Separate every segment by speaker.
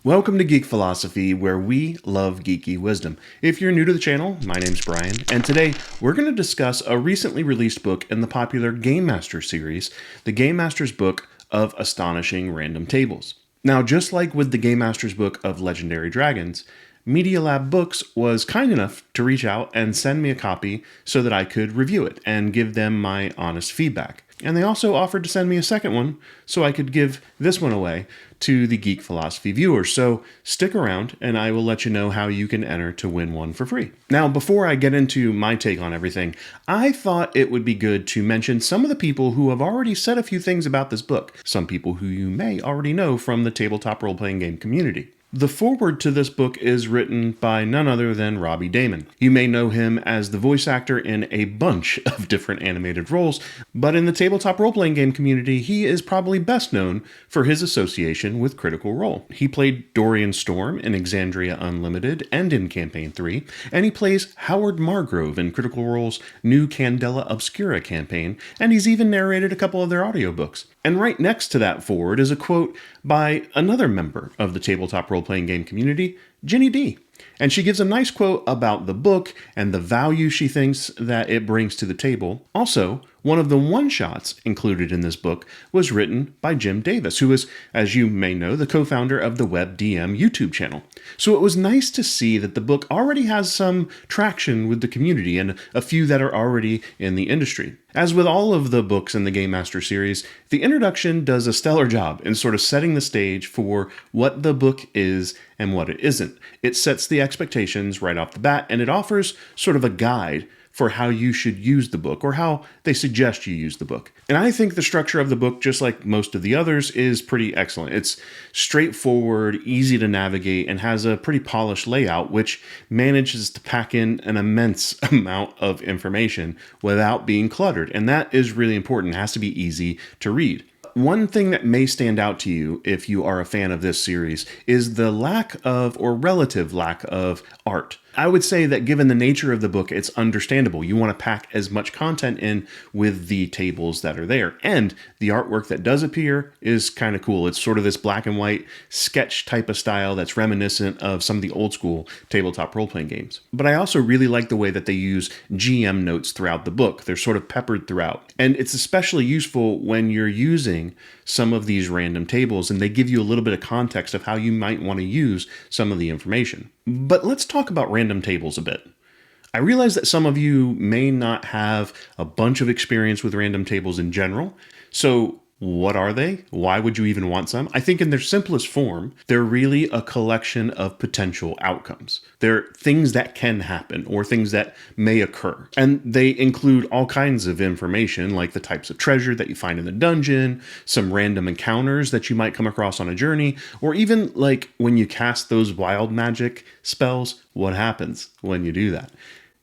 Speaker 1: Welcome to Geek Philosophy, where we love geeky wisdom. If you're new to the channel, my name's Brian, and today we're going to discuss a recently released book in the popular Game Master series, the Game Master's Book of Astonishing Random Tables. Now, just like with the Game Master's Book of Legendary Dragons, Media Lab Books was kind enough to reach out and send me a copy so that I could review it and give them my honest feedback. And they also offered to send me a second one so I could give this one away to the Geek Philosophy viewers. So stick around and I will let you know how you can enter to win one for free. Now, before I get into my take on everything, I thought it would be good to mention some of the people who have already said a few things about this book, some people who you may already know from the tabletop role-playing game community. The foreword to this book is written by none other than Robbie Daymond. You may know him as the voice actor in a bunch of different animated roles, but in the tabletop role-playing game community, he is probably best known for his association with Critical Role. He played Dorian Storm in Exandria Unlimited and in Campaign 3, and he plays Howard Margrove in Critical Role's new Candela Obscura campaign, and he's even narrated a couple of their audiobooks. And right next to that forward is a quote by another member of the tabletop role-playing game community, Ginny D. And she gives a nice quote about the book and the value she thinks that it brings to the table. Also, one of the one-shots included in this book was written by Jim Davis, who is, as you may know, the co-founder of the WebDM YouTube channel. So it was nice to see that the book already has some traction with the community and a few that are already in the industry. As with all of the books in the Game Master series, the introduction does a stellar job in sort of setting the stage for what the book is and what it isn't. It sets the expectations right off the bat, and it offers sort of a guide for how you should use the book, or how they suggest you use the book. And I think the structure of the book, just like most of the others, is pretty excellent. It's straightforward, easy to navigate, and has a pretty polished layout, which manages to pack in an immense amount of information without being cluttered. And that is really important. It has to be easy to read. One thing that may stand out to you if you are a fan of this series is the lack of, or relative lack of, art. I would say that given the nature of the book, it's understandable. You want to pack as much content in with the tables that are there. And the artwork that does appear is kind of cool. It's sort of this black and white sketch type of style that's reminiscent of some of the old school tabletop role-playing games. But I also really like the way that they use GM notes throughout the book. They're sort of peppered throughout. And it's especially useful when you're using some of these random tables and they give you a little bit of context of how you might want to use some of the information. But let's talk about random tables a bit. I realize that some of you may not have a bunch of experience with random tables in general. So what are they? Why would you even want some? I think in their simplest form, they're really a collection of potential outcomes. They're things that can happen or things that may occur. And they include all kinds of information like the types of treasure that you find in the dungeon, some random encounters that you might come across on a journey, or even like when you cast those wild magic spells, what happens when you do that?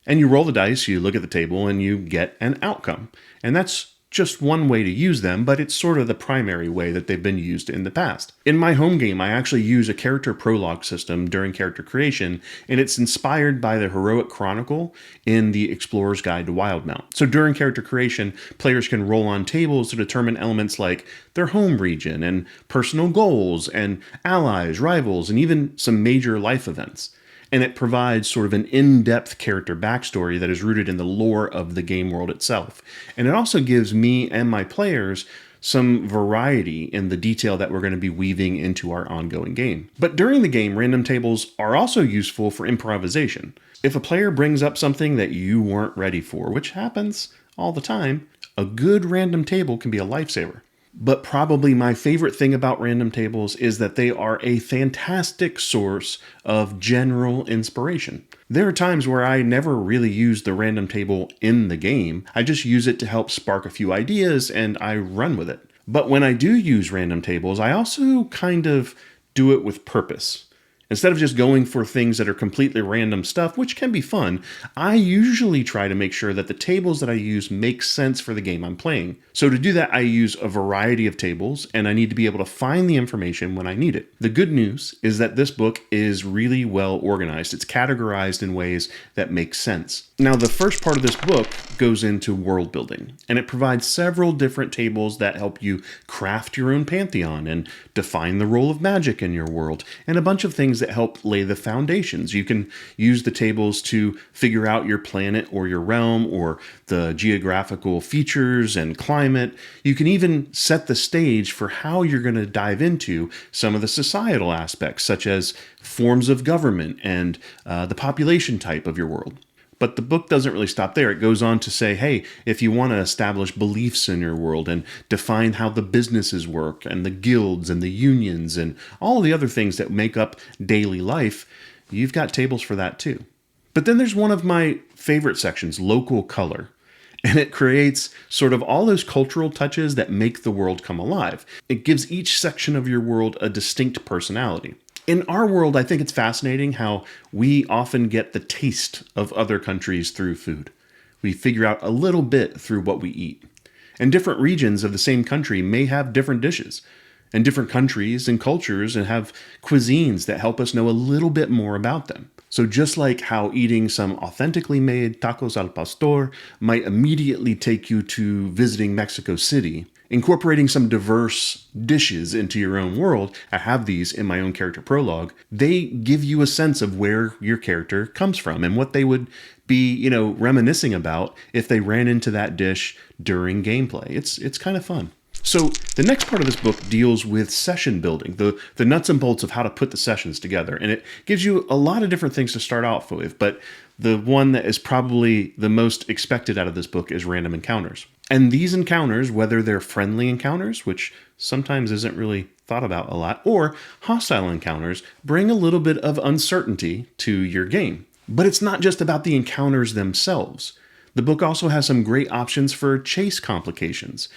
Speaker 1: And you roll the dice, you look at the table, and you get an outcome. And that's just one way to use them, but it's sort of the primary way that they've been used in the past. In my home game, I actually use a character prologue system during character creation, and it's inspired by the Heroic Chronicle in the Explorer's Guide to Wildmount. So during character creation, players can roll on tables to determine elements like their home region and personal goals and allies, rivals, and even some major life events. And it provides sort of an in-depth character backstory that is rooted in the lore of the game world itself. And it also gives me and my players some variety in the detail that we're going to be weaving into our ongoing game. But during the game, random tables are also useful for improvisation. If a player brings up something that you weren't ready for, which happens all the time, a good random table can be a lifesaver. But probably my favorite thing about random tables is that they are a fantastic source of general inspiration. There are times where I never really use the random table in the game. I just use it to help spark a few ideas and I run with it. But when I do use random tables, I also kind of do it with purpose. Instead of just going for things that are completely random stuff, which can be fun, I usually try to make sure that the tables that I use make sense for the game I'm playing. So to do that, I use a variety of tables, and I need to be able to find the information when I need it. The good news is that this book is really well organized. It's categorized in ways that make sense. Now, the first part of this book goes into world building, and it provides several different tables that help you craft your own pantheon and define the role of magic in your world, and a bunch of things that help lay the foundations. You can use the tables to figure out your planet or your realm or the geographical features and climate. You can even set the stage for how you're going to dive into some of the societal aspects, such as forms of government and the population type of your world. But the book doesn't really stop there. It goes on to say, hey, if you want to establish beliefs in your world and define how the businesses work and the guilds and the unions and all the other things that make up daily life, you've got tables for that too. But then there's one of my favorite sections, local color. And it creates sort of all those cultural touches that make the world come alive. It gives each section of your world a distinct personality. In our world, I think it's fascinating how we often get the taste of other countries through food. We figure out a little bit through what we eat. And different regions of the same country may have different dishes. And different countries and cultures and have cuisines that help us know a little bit more about them. So just like how eating some authentically made tacos al pastor might immediately take you to visiting Mexico City, incorporating some diverse dishes into your own world, I have these in my own character prologue, they give you a sense of where your character comes from and what they would be, reminiscing about if they ran into that dish during gameplay. It's kind of fun. So the next part of this book deals with session building, the nuts and bolts of how to put the sessions together. And it gives you a lot of different things to start off with, but the one that is probably the most expected out of this book is random encounters. And these encounters, whether they're friendly encounters, which sometimes isn't really thought about a lot, or hostile encounters, bring a little bit of uncertainty to your game. But it's not just about the encounters themselves. The book also has some great options for chase complications.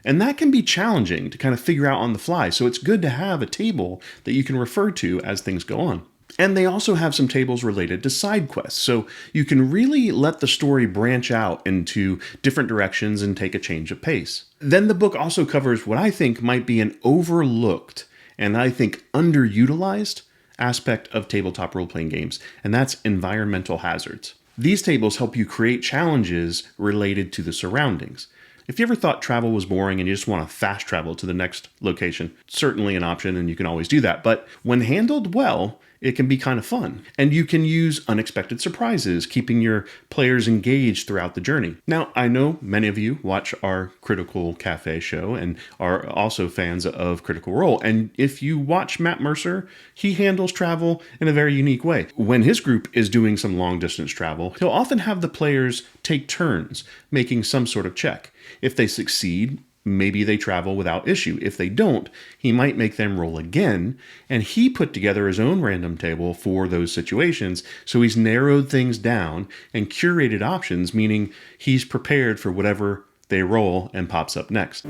Speaker 1: And that can be challenging to kind of figure out on the fly. So it's good to have a table that you can refer to as things go on. And they also have some tables related to side quests. So you can really let the story branch out into different directions and take a change of pace. Then the book also covers what I think might be an overlooked and I think underutilized aspect of tabletop role-playing games, and that's environmental hazards. These tables help you create challenges related to the surroundings. If you ever thought travel was boring and you just want to fast travel to the next location, certainly an option and you can always do that. But when handled well, it can be kind of fun. And you can use unexpected surprises, keeping your players engaged throughout the journey. Now, I know many of you watch our Critical Cafe show and are also fans of Critical Role. And if you watch Matt Mercer, he handles travel in a very unique way. When his group is doing some long distance travel, he'll often have the players take turns making some sort of check. If they succeed, maybe they travel without issue. If they don't, he might make them roll again, and he put together his own random table for those situations, so he's narrowed things down and curated options, meaning he's prepared for whatever they roll and pops up next.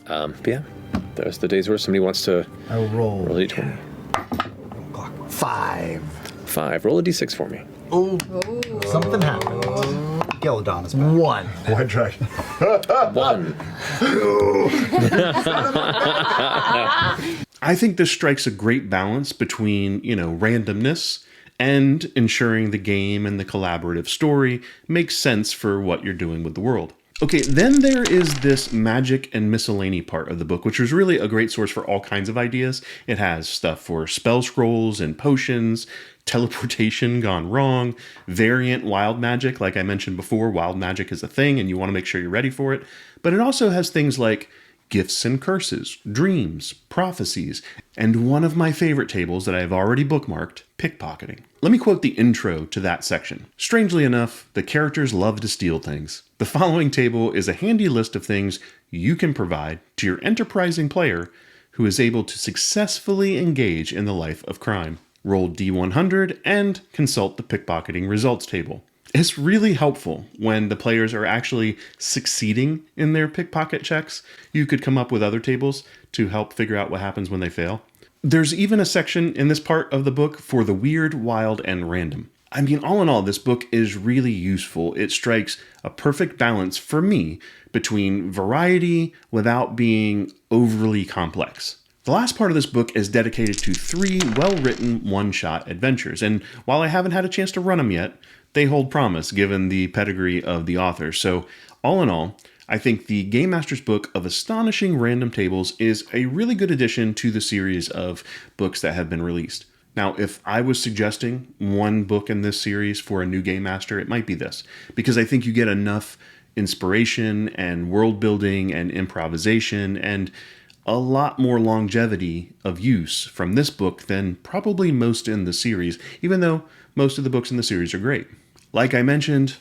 Speaker 2: Yeah, there's the days where somebody wants to
Speaker 3: roll
Speaker 2: a d20.
Speaker 3: 5.
Speaker 2: Roll a d6 for me.
Speaker 3: Oh, something happened. Geladon is back. 1. White dragon.
Speaker 2: 1.
Speaker 1: I think this strikes a great balance between, randomness and ensuring the game and the collaborative story makes sense for what you're doing with the world. Okay, then there is this magic and miscellany part of the book, which was really a great source for all kinds of ideas. It has stuff for spell scrolls and potions, teleportation gone wrong, variant wild magic. Like I mentioned before, wild magic is a thing and you want to make sure you're ready for it. But it also has things like gifts and curses, dreams, prophecies, and one of my favorite tables that I have already bookmarked, pickpocketing. Let me quote the intro to that section. Strangely enough, the characters love to steal things. The following table is a handy list of things you can provide to your enterprising player who is able to successfully engage in the life of crime. Roll D100 and consult the pickpocketing results table. It's really helpful when the players are actually succeeding in their pickpocket checks. You could come up with other tables to help figure out what happens when they fail. There's even a section in this part of the book for the weird, wild, and random. I mean, all in all, this book is really useful. It strikes a perfect balance for me between variety without being overly complex. The last part of this book is dedicated to 3 well-written one-shot adventures, and while I haven't had a chance to run them yet, they hold promise given the pedigree of the author. So, all in all, I think the Game Master's book of Astonishing Random Tables is a really good addition to the series of books that have been released. Now, if I was suggesting one book in this series for a new Game Master, it might be this, because I think you get enough inspiration and world building and improvisation and a lot more longevity of use from this book than probably most in the series, even though most of the books in the series are great. Like I mentioned,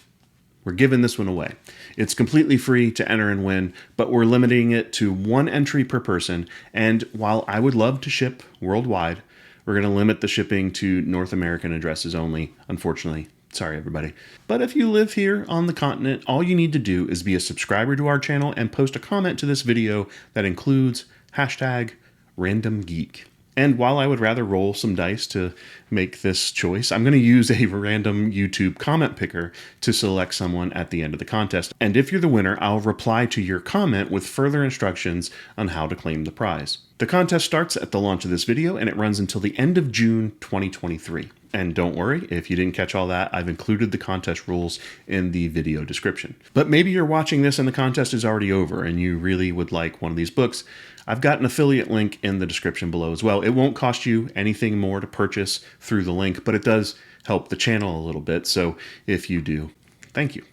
Speaker 1: we're giving this one away. It's completely free to enter and win, but we're limiting it to 1 entry per person, and while I would love to ship worldwide, we're going to limit the shipping to North American addresses only, unfortunately. Sorry, everybody. But if you live here on the continent, all you need to do is be a subscriber to our channel and post a comment to this video that includes #RandomGeek. And while I would rather roll some dice to make this choice, I'm going to use a random YouTube comment picker to select someone at the end of the contest. And if you're the winner, I'll reply to your comment with further instructions on how to claim the prize. The contest starts at the launch of this video and it runs until the end of June 2023. And don't worry, if you didn't catch all that, I've included the contest rules in the video description. But maybe you're watching this and the contest is already over and you really would like one of these books. I've got an affiliate link in the description below as well. It won't cost you anything more to purchase through the link, but it does help the channel a little bit. So if you do, thank you.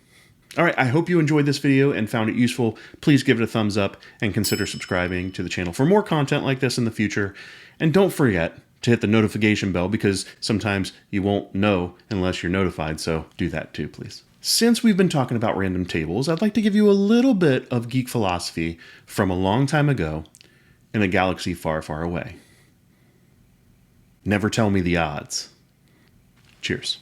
Speaker 1: All right, I hope you enjoyed this video and found it useful. Please give it a thumbs up and consider subscribing to the channel for more content like this in the future. And don't forget to hit the notification bell because sometimes you won't know unless you're notified, so do that too, please. Since we've been talking about random tables, I'd like to give you a little bit of geek philosophy from a long time ago in a galaxy far, far away. Never tell me the odds. Cheers.